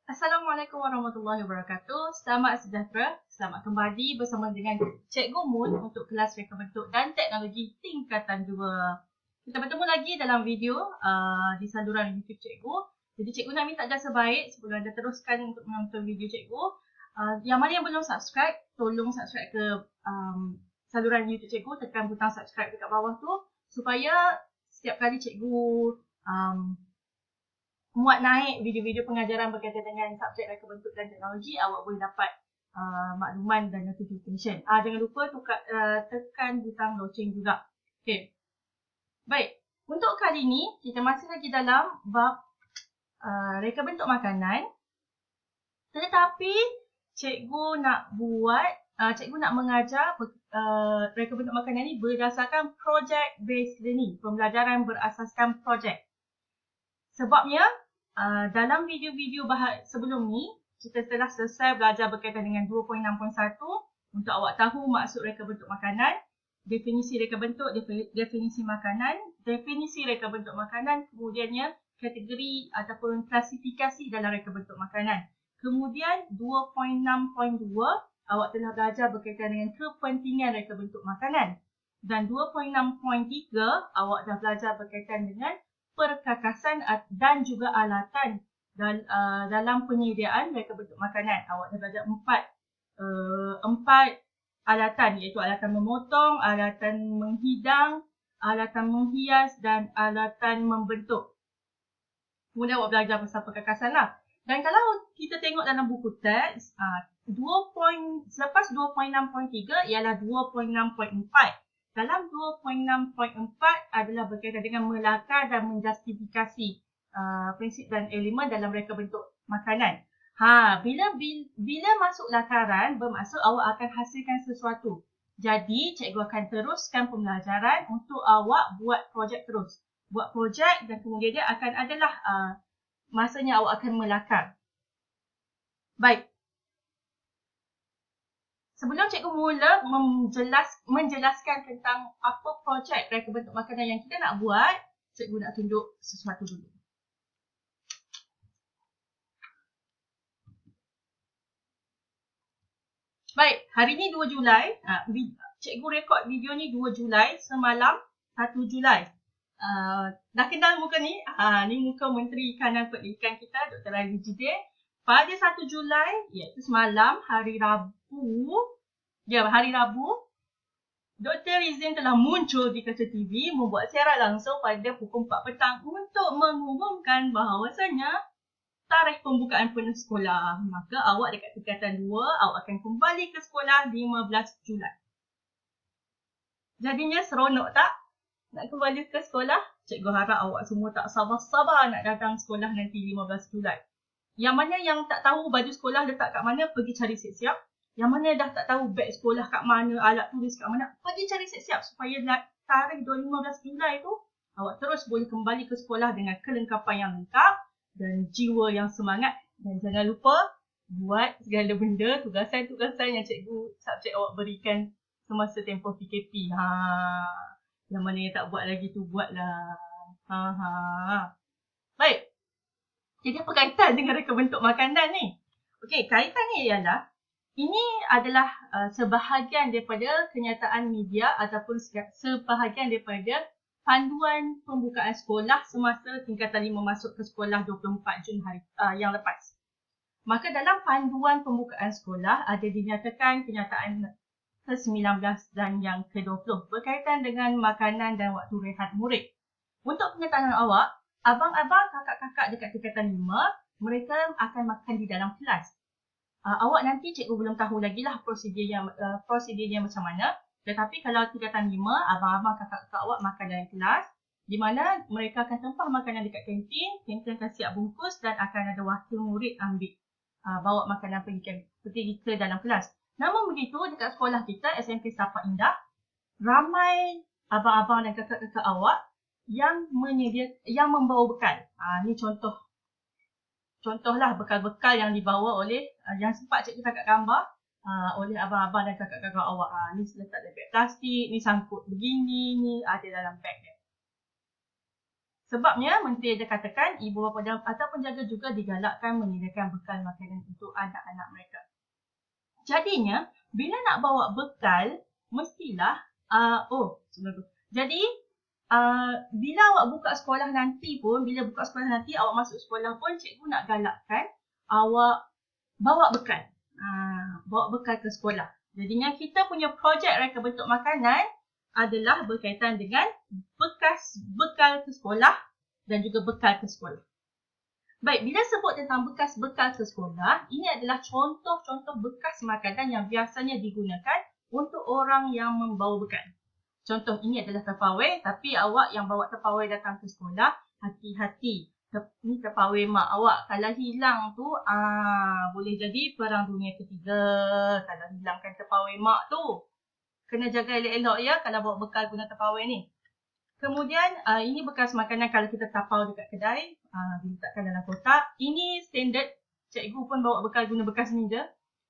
Assalamualaikum warahmatullahi wabarakatuh. Selamat sejahtera. Selamat kembali bersama dengan Cikgu Mun untuk kelas reka bentuk dan teknologi tingkatan 2. Kita bertemu lagi dalam video di saluran YouTube Cikgu. Jadi Cikgu nak minta jasa baik sebelum anda teruskan untuk menonton video Cikgu. Yang mana yang belum subscribe, tolong subscribe ke saluran YouTube Cikgu. Tekan butang subscribe dekat bawah tu supaya setiap kali Cikgu muat naik video-video pengajaran berkaitan dengan subjek reka bentuk dan teknologi, awak boleh dapat makluman dan notification. Jangan lupa tekan butang loceng juga. Okey. Baik, untuk kali ini kita masih lagi dalam bab reka bentuk makanan. Tetapi cikgu nak mengajar reka bentuk makanan ni berdasarkan project based learning, pembelajaran berasaskan projek. Sebabnya dalam video-video sebelum ni, kita telah selesai belajar berkaitan dengan 2.6.1 untuk awak tahu maksud reka bentuk makanan, definisi reka bentuk, definisi makanan, definisi reka bentuk makanan, kemudiannya kategori ataupun klasifikasi dalam reka bentuk makanan. Kemudian 2.6.2 awak telah belajar berkaitan dengan kepentingan reka bentuk makanan. Dan 2.6.3 awak dah belajar berkaitan dengan perkakasan dan juga alatan dalam penyediaan reka bentuk makanan. Awak dah belajar empat alatan, iaitu alatan memotong, alatan menghidang, alatan menghias dan alatan membentuk. Kemudian awak belajar pasal perkakasan lah. Dan kalau kita tengok dalam buku teks, selepas 2.6.3 ialah 2.6.4. Dalam 2.6.4 adalah berkaitan dengan melakar dan menjustifikasi prinsip dan elemen dalam reka bentuk makanan. Bila masuk lakaran, bermaksud awak akan hasilkan sesuatu. Jadi, cikgu akan teruskan pembelajaran untuk awak buat projek terus. Buat projek dan kemudian dia akan adalah masanya awak akan melakar. Baik. Sebelum cikgu mula menjelaskan tentang apa projek reka bentuk makanan yang kita nak buat, cikgu nak tunjuk sesuatu dulu. Baik, hari ni 2 Julai. Cikgu rekod video ni 2 Julai, semalam 1 Julai. Dah kenal muka ni? Ni muka Menteri Kanan Pendidikan kita, Dr. Ali Jidin. Pada 1 Julai, iaitu semalam, hari Rabu, Dr. Rizin telah muncul di kaca TV membuat siaran langsung pada pukul 4 petang untuk mengumumkan bahawasanya tarikh pembukaan penuh sekolah. Maka awak dekat tingkatan 2, awak akan kembali ke sekolah 15 Julai. Jadinya seronok tak? Nak kembali ke sekolah? Cikgu harap awak semua tak sabar-sabar nak datang sekolah nanti 15 Julai. Yang mana yang tak tahu baju sekolah letak kat mana, pergi cari siap-siap. Yang mana dah tak tahu beg sekolah kat mana, alat tulis kat mana, pergi cari siap-siap supaya tarikh 15 Julai tu awak terus boleh kembali ke sekolah dengan kelengkapan yang lengkap dan jiwa yang semangat. Dan jangan lupa buat segala benda, tugasan-tugasan yang cikgu subjek awak berikan semasa tempoh PKP. Yang mana yang tak buat lagi tu buatlah. Baik. Jadi apa kaitan dengan reka bentuk makanan ni? Okey, kaitan ni ialah ini adalah sebahagian daripada kenyataan media ataupun sebahagian daripada panduan pembukaan sekolah semasa tingkatan 5 masuk ke sekolah 24 Jun yang lepas. Maka dalam panduan pembukaan sekolah ada dinyatakan kenyataan ke-19 dan yang ke-20 berkaitan dengan makanan dan waktu rehat murid. Untuk pengetahuan awak, abang-abang, kakak-kakak dekat tingkatan 5, mereka akan makan di dalam kelas. Awak nanti cikgu belum tahu lagi lah prosedurnya macam mana. Tetapi kalau tingkatan 5, abang-abang, kakak-kakak awak makan dalam kelas, di mana mereka akan tempah makanan dekat kantin akan siap bungkus dan akan ada wakil murid ambil bawa makanan pergi ke dalam kelas. Namun begitu, dekat sekolah kita, SMP Setapak Indah, ramai abang-abang dan kakak-kakak awak yang membawa bekal. Ni contohlah bekal-bekal yang dibawa oleh yang sempat cikgu tangkap gambar oleh abang-abang dan kakak-kakak awak. Ni letak dalam beg plastik, ni sangkut begini, ni ada dalam beg dia. Sebabnya, Menteri ada katakan ibu bapa dan atau penjaga juga digalakkan menyediakan bekal makanan untuk anak-anak mereka. Jadinya, bila nak bawa bekal, mestilah, Jadi, bila awak buka sekolah nanti pun, awak masuk sekolah pun, cikgu nak galakkan awak bawa bekal. Bawa bekal ke sekolah. Jadinya kita punya projek reka bentuk makanan adalah berkaitan dengan bekas bekal ke sekolah dan juga bekal ke sekolah. Baik, bila sebut tentang bekas bekal ke sekolah, ini adalah contoh-contoh bekas makanan yang biasanya digunakan untuk orang yang membawa bekal. Contoh ini adalah terpawai, tapi awak yang bawa terpawai datang ke sekolah, hati-hati. Ni terpawai mak awak. Kalau hilang tu, boleh jadi perang dunia ketiga. Kalau hilangkan terpawai mak tu. Kena jaga elok-elok ya kalau bawa bekal guna terpawai ni. Kemudian, ini bekas makanan kalau kita tapau dekat kedai. Diletakkan dalam kotak. Ini standard. Cikgu pun bawa bekal guna bekas ni je.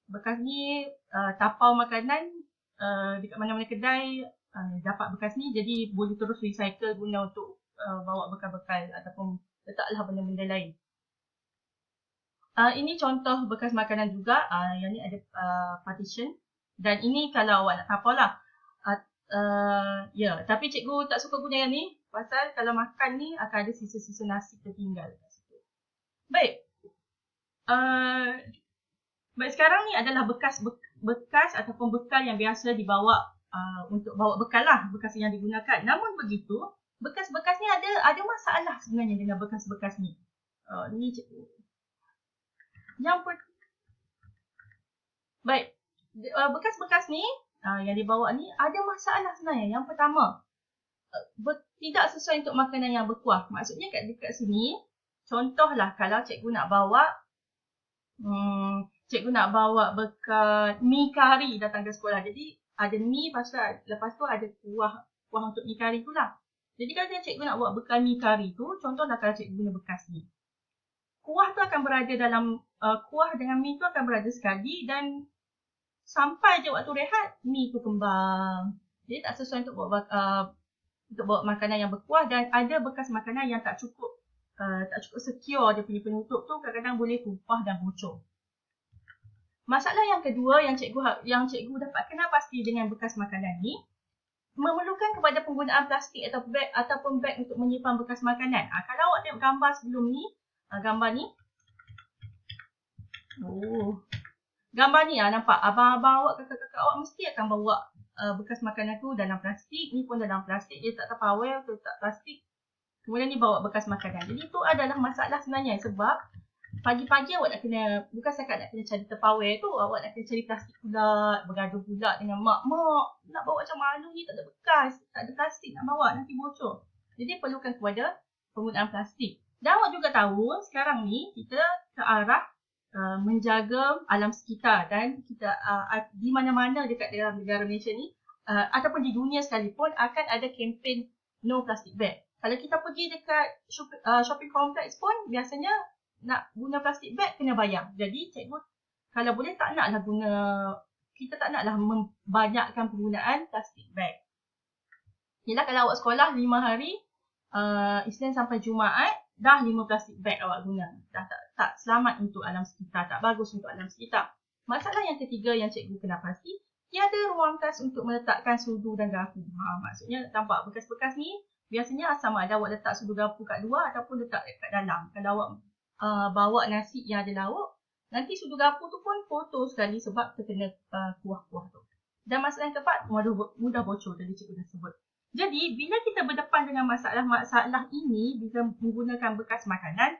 Bekas ni, tapau makanan dekat mana-mana kedai dapat bekas ni. Jadi, boleh terus recycle guna untuk bawa bekal-bekal ataupun letaklah benda-benda lain. Ini contoh bekas makanan juga. Yang ni ada partition. Dan ini kalau awak nak tapau lah. Tapi cikgu tak suka guna yang ni. Pasal kalau makan ni akan ada sisa-sisa nasi tertinggal kat situ. Baik. Baik, sekarang ni adalah bekas ataupun bekal yang biasa dibawa untuk bawa bekal lah. Bekas yang digunakan. Namun begitu, bekas-bekas ni ada masalah sebenarnya dengan bekas-bekas ni. Ni cikgu. Baik. Bekas-bekas ni yang dibawa ni ada masalah sebenarnya. Yang pertama, tidak sesuai untuk makanan yang berkuah. Maksudnya dekat sini, contohlah kalau cikgu nak bawa bekal mi kari datang ke sekolah. Jadi ada mi, lepas tu ada kuah untuk mi kari tu lah. Jadi kalau cikgu nak buat bekal mi kari tu, contohlah kalau cikgu guna bekas ni. Kuah tu akan berada dalam, kuah dengan mi tu akan berada sekali dan sampai je waktu rehat, mi tu kembang. Jadi tak sesuai untuk bawa makanan yang berkuah dan ada bekas makanan yang tak cukup secure dia punya penutup tu, kadang-kadang boleh tumpah dan bocor. Masalah yang kedua yang cikgu dapat kenal pasti dengan bekas makanan ni, memerlukan kepada penggunaan plastik ataupun beg untuk menyimpan bekas makanan. Kalau awak tengok gambar sebelum ni, gambar ni nampak abang-abang awak, kakak-kakak awak mesti akan bawa bekas makanan tu dalam plastik. Ni pun dalam plastik, dia tak terpawai atau tak plastik. Kemudian ni bawa bekas makanan. Jadi itu adalah masalah sebenarnya sebab pagi-pagi awak bukan setakat nak kena cari terpawai tu, awak nak kena cari plastik pula, bergaduh pula dengan mak, nak bawa macam mana ni, tak ada bekas, tak ada plastik nak bawa, nanti bocor. Jadi perlukan kepada penggunaan plastik. Dan awak juga tahu sekarang ni kita ke arah menjaga alam sekitar dan kita di mana-mana dekat dalam negara Malaysia ni ataupun di dunia sekalipun akan ada kempen no plastic bag. Kalau kita pergi dekat shopping complex pun biasanya nak guna plastic bag kena bayar. Jadi cikgu kalau boleh kita tak naklah membanyakkan penggunaan plastic bag. Yalah kalau awak sekolah 5 hari Isnin sampai Jumaat dah 5 plastic bag awak guna. Dah tak selamat untuk alam sekitar, tak bagus untuk alam sekitar. Masalah yang ketiga yang cikgu kena pasti, tiada ruang kas untuk meletakkan sudu dan garpu. Maksudnya nampak bekas-bekas ni biasanya sama ada awak letak sudu garpu kat luar ataupun letak kat dalam. Kalau awak bawa nasi yang ada lauk, nanti sudu garpu tu pun kotor sekali sebab terkena kuah-kuah tu. Dan masalah yang keempat, mudah bocor tadi cikgu dah sebut. Jadi, bila kita berdepan dengan masalah ini bila menggunakan bekas makanan,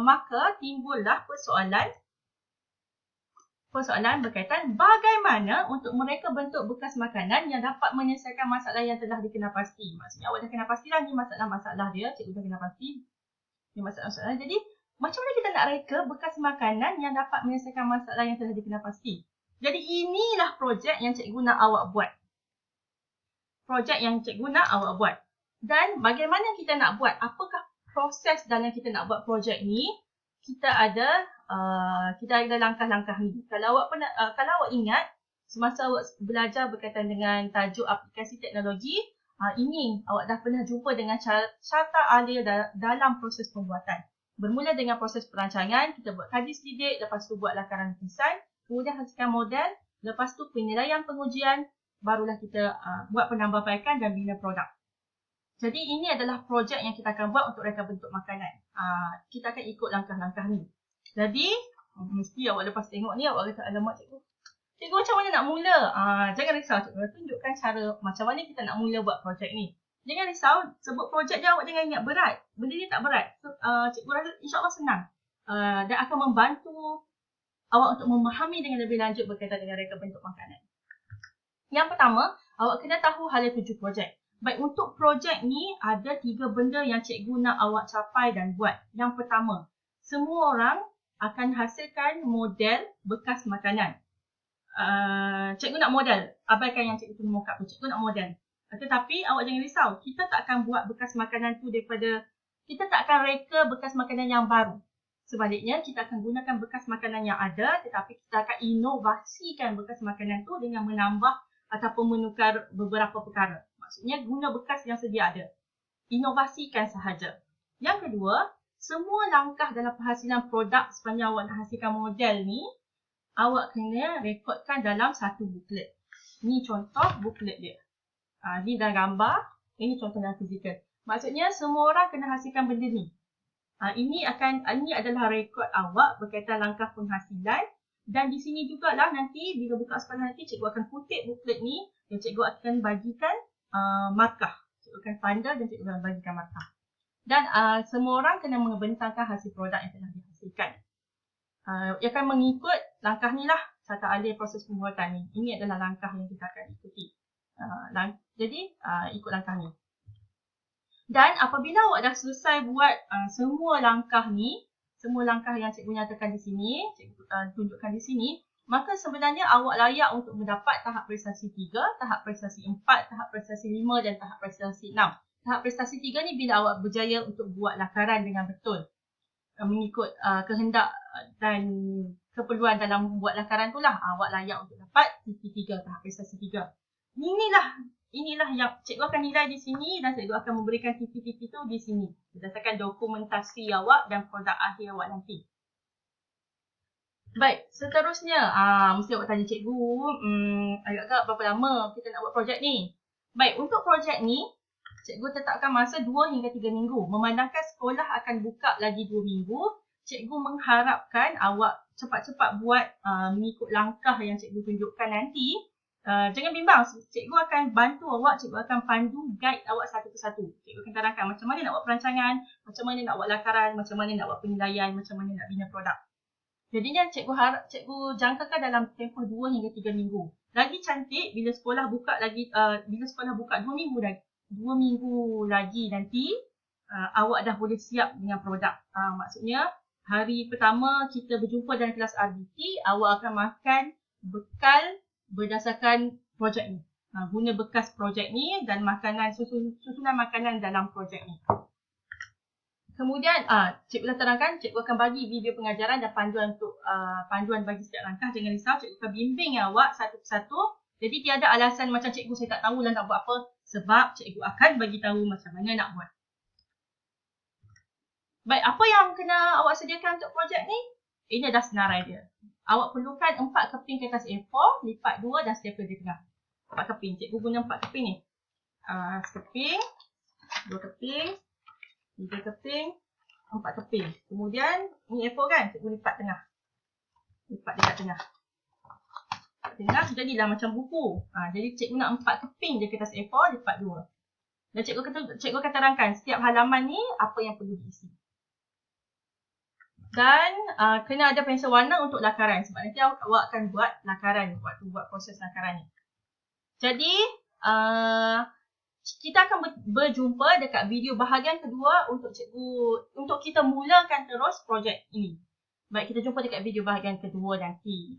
maka timbullah persoalan berkaitan bagaimana untuk mereka bentuk bekas makanan yang dapat menyelesaikan masalah yang telah dikenal pasti. Maksudnya awak dah kenal pastilah ni masalah-masalah dia, cikgu dah kenal pasti. Ni masalah-masalah. Jadi, macam mana kita nak reka bekas makanan yang dapat menyelesaikan masalah yang telah dikenal pasti? Jadi, inilah projek yang cikgu nak awak buat. Dan bagaimana kita nak buat? Apakah proses dalam kita nak buat projek ni? Kita ada langkah-langkah ni. Kalau awak ingat semasa awak belajar berkaitan dengan tajuk aplikasi teknologi, Ini awak dah pernah jumpa dengan carta alia dalam proses pembuatan. Bermula dengan proses perancangan, kita buat kaji selidik, lepas tu buat lakaran lukisan, kemudian hasilkan model, lepas tu penilaian pengujian, barulah kita buat penambahbaikan dan bina produk. Jadi ini adalah projek yang kita akan buat untuk reka bentuk makanan. Kita akan ikut langkah-langkah ni. Jadi, mesti awak lepas tengok ni, awak kata, alamak cikgu, cikgu macam mana nak mula? Jangan risau, cikgu tunjukkan cara macam mana kita nak mula buat projek ni. Jangan risau, sebut projek je awak jangan ingat berat. Benda ni tak berat. Cikgu rasa insyaAllah senang. Dan akan membantu awak untuk memahami dengan lebih lanjut berkaitan dengan reka bentuk makanan. Yang pertama, awak kena tahu hala tuju projek. Baik, untuk projek ni ada 3 benda yang cikgu nak awak capai dan buat. Yang pertama, semua orang akan hasilkan model bekas makanan. Cikgu nak model. Abaikan yang cikgu tunggu mock up tu. Cikgu nak model. Tetapi awak jangan risau. Kita tak akan buat bekas makanan tu daripada... Kita tak akan reka bekas makanan yang baru. Sebaliknya, kita akan gunakan bekas makanan yang ada, tetapi kita akan inovasikan bekas makanan tu dengan menambah ataupun menukar beberapa perkara. Maksudnya, guna bekas yang sedia ada. Inovasikan sahaja. Yang kedua, semua langkah dalam penghasilan produk sepanjang awak nak hasilkan model ni, awak kena rekodkan dalam satu booklet. Ni contoh booklet dia. Ni dah gambar, ini contoh dalam fizikal. Maksudnya, semua orang kena hasilkan benda ni. Ini adalah rekod awak berkaitan langkah penghasilan. Dan di sini jugalah nanti, bila buka sekolah nanti, cikgu akan kutip booklet ni dan cikgu akan bagikan markah. Cikgu akan tanda dan cikgu akan bagikan markah. Dan semua orang kena membentangkan hasil produk yang telah dihasilkan. Ia akan mengikut langkah ni lah, carta alia proses pembuatan ni. Ini adalah langkah yang kita akan ikuti. Jadi, ikut langkah ni. Dan apabila awak dah selesai buat semua langkah ni, semua langkah yang cikgu nyatakan di sini, cikgu tunjukkan di sini, maka sebenarnya awak layak untuk mendapat tahap prestasi 3, tahap prestasi 4, tahap prestasi 5 dan tahap prestasi 6. Tahap prestasi 3 ni bila awak berjaya untuk buat lakaran dengan betul. Mengikut kehendak dan keperluan dalam buat lakaran tu lah, awak layak untuk dapat TP3, tahap prestasi 3. Inilah yang cikgu akan nilai di sini dan cikgu akan memberikan TP-TP tu di sini. Berdasarkan dokumentasi awak dan produk akhir awak nanti. Baik, seterusnya, mesti awak tanya cikgu, agak-agak berapa lama kita nak buat projek ni? Baik, untuk projek ni, cikgu tetapkan masa 2 hingga 3 minggu. Memandangkan sekolah akan buka lagi 2 minggu, cikgu mengharapkan awak cepat-cepat buat mengikut langkah yang cikgu tunjukkan nanti. Jangan bimbang, cikgu akan bantu awak, cikgu akan pandu guide awak satu persatu. Cikgu akan terangkan macam mana nak buat perancangan, macam mana nak buat lakaran, macam mana nak buat penilaian, macam mana nak bina produk. Jadinya cikgu jangkakan dalam tempoh 2 hingga 3 minggu. Lagi cantik bila sekolah buka lagi, bila sekolah buka 2 minggu lagi nanti, awak dah boleh siap dengan produk. Maksudnya, hari pertama kita berjumpa dalam kelas RBT, awak akan makan bekal berdasarkan projek ni. Guna bekas projek ni dan makanan susunan makanan dalam projek ni. Kemudian, cikgu dah terangkan, cikgu akan bagi video pengajaran dan panduan untuk panduan bagi setiap langkah. Jangan risau, cikgu akan bimbing awak satu persatu. Jadi tiada alasan macam cikgu saya tak tahu lah nak buat apa. Sebab cikgu akan bagi tahu macam mana nak buat. Baik, apa yang kena awak sediakan untuk projek ni? Ini adalah senarai dia. Awak perlukan 4 keping kertas A4, lipat 2 dan stapler di tengah. 4 keping. Cikgu guna 4 keping ni. Sekeping, 2 keping, 3 keping, 4 keping. Kemudian, ni A4 kan? Cikgu lipat tengah. Lipat dekat tengah. Lipat tengah, jadilah macam buku. Jadi, cikgu nak 4 keping je kertas A4, lipat 2. Dan cikgu akan terangkan setiap halaman ni, apa yang perlu diisi. Dan kena ada pensel warna untuk lakaran. Sebab nanti awak akan buat lakaran waktu buat proses lakaran ni. Jadi, kita akan berjumpa dekat video bahagian kedua untuk kita mulakan terus projek ini. Baik, kita jumpa dekat video bahagian kedua nanti.